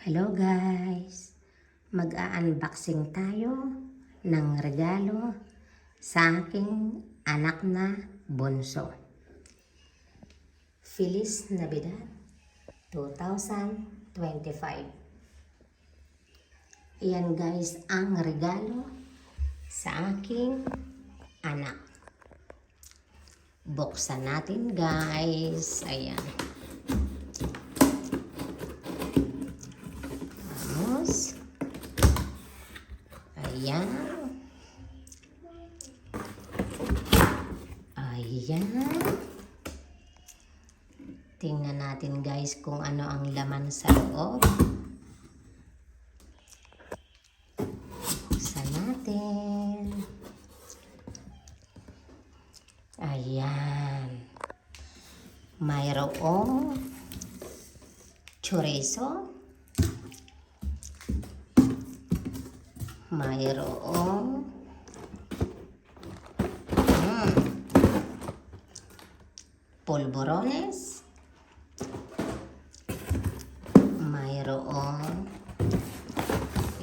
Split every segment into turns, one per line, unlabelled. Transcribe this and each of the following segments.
Hello guys! Mag-a-unboxing tayo ng regalo sa aking anak na bunso. Feliz Navidad 2025. Ayan guys ang regalo sa aking anak. Buksan natin guys. Ayan. Ayan. Ayan. Tingnan natin guys kung ano ang laman sa loob. Buksan natin. Ayan. Mayroong chorizo. Mayroong polvorones. Mayroong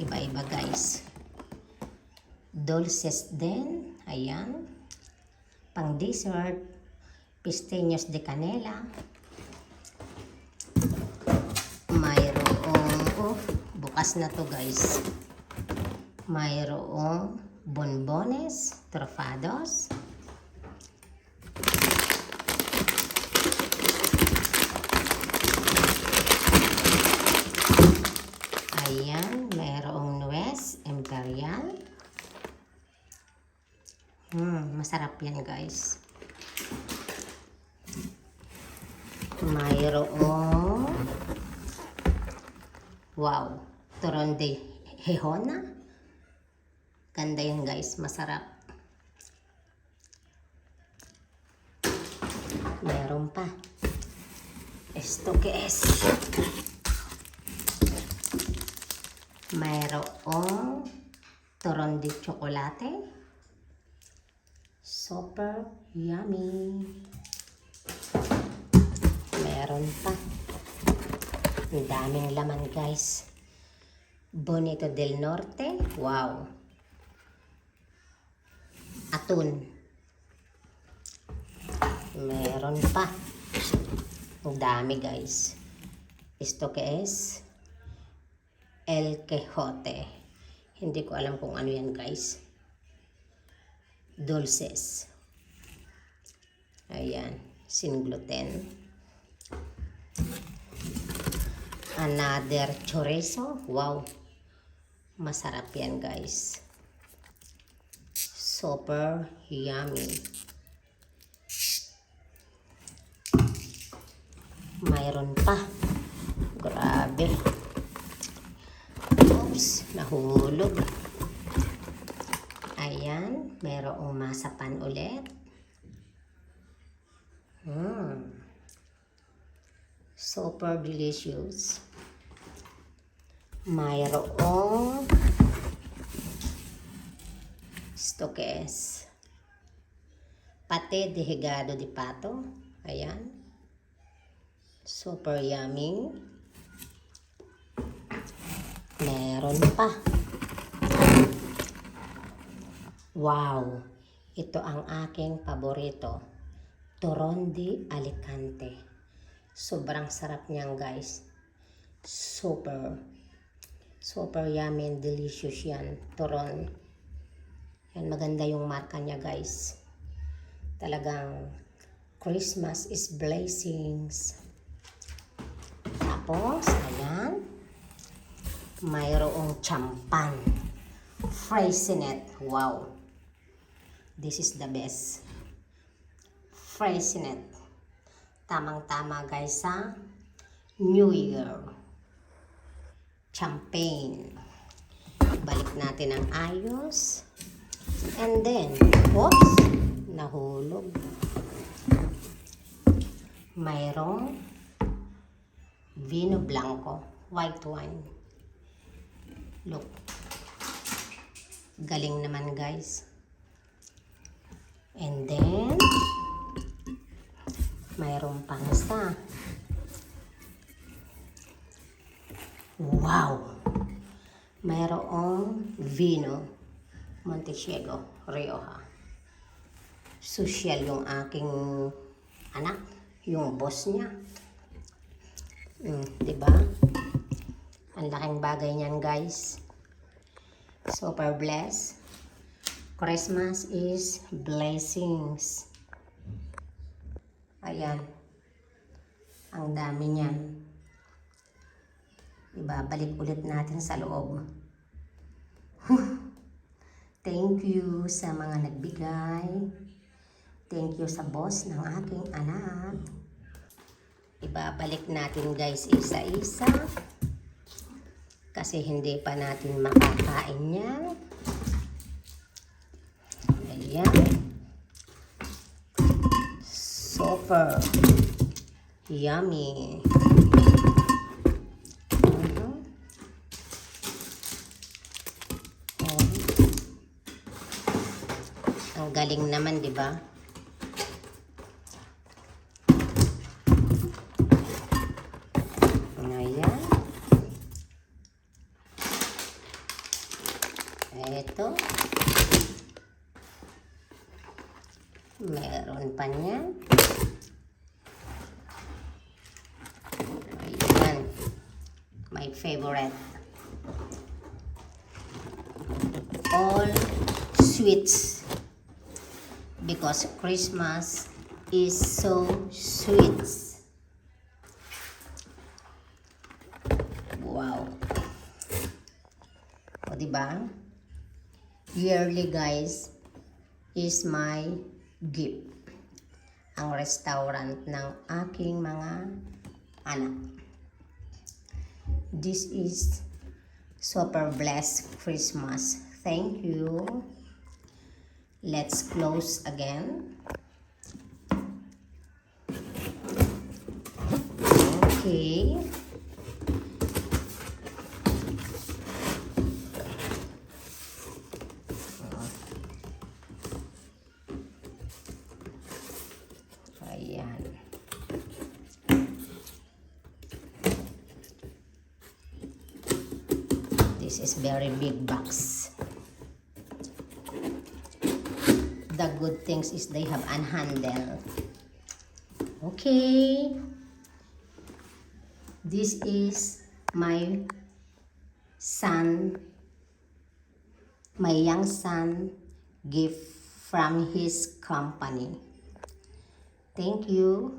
iba-iba guys. Dulces din. Ayan. Pang dessert. Pistachios de canela. Mayroong bukas na to guys. Mayroong bonbones, trofados. Ayan, mayroong nuez imperial. Masarap yan guys. Mayroong wow, turon de hehona. Ganda yan guys, masarap. Mayroon pa. Esto que es? Mayroong turon de chocolate. Super yummy. Mayroon pa. Ang daming laman guys. Bonito del Norte. Wow. Atun. Meron pa. Ang dami guys. Esto que es? El Quijote. Hindi ko alam kung ano yan guys. Dulces. Ayan. Sin gluten. Another chorizo. Wow. Masarap yan guys. Super yummy. Mayroon pa. Grabe. Oops, nahulog. Ayan, mayroong masapan ulit. Super delicious. Mayroong esto que es? Pate de higado de pato. Ayan. Super yummy. Meron pa. Wow. Ito ang aking paborito. Turon de Alicante. Sobrang sarap niyan guys. Super yummy and delicious yan. Turon. Yan, maganda yung marka niya guys. Talagang Christmas is blessings. Tapos, ayan. Mayroong champan. Fraisenet. Wow. This is the best. Fraisenet. Tamang-tama guys sa New Year. Champagne. Balik natin ang ayos. And then, oops, nahulog. Mayroong vino blanco, white wine. Look. Galing naman guys. And then, mayroong pang isa. Wow! Mayroong Vino Montesiego Rioja. Social yung aking anak, yung boss niya. Diba? Ang laking bagay niyan, guys. Super blessed. Christmas is blessings. Ayan. Ang dami niyan. Ibabalik ulit natin sa loob. Thank you sa mga nagbigay. Thank you sa boss ng aking anak. Ibabalik natin, guys, isa-isa. Kasi hindi pa natin makakain yan. Ayan. Super yummy. Ang galing naman, di ba? Ayan. Ito. Meron pa niyan. Ayan. My favorite. All sweets. Because Christmas is so sweet. Wow. O, diba? Yearly, guys, is my gift. Ang restaurant ng aking mga anak. This is super blessed Christmas. Thank you. Let's close again. Okay. Ayan. This is very big box. The good things is they have an handle. Okay. This is my son, my young son, gift from his company. Thank you.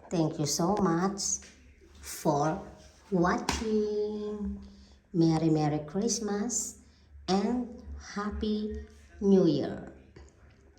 Thank you so much for watching. Merry Merry Christmas and Happy New Year.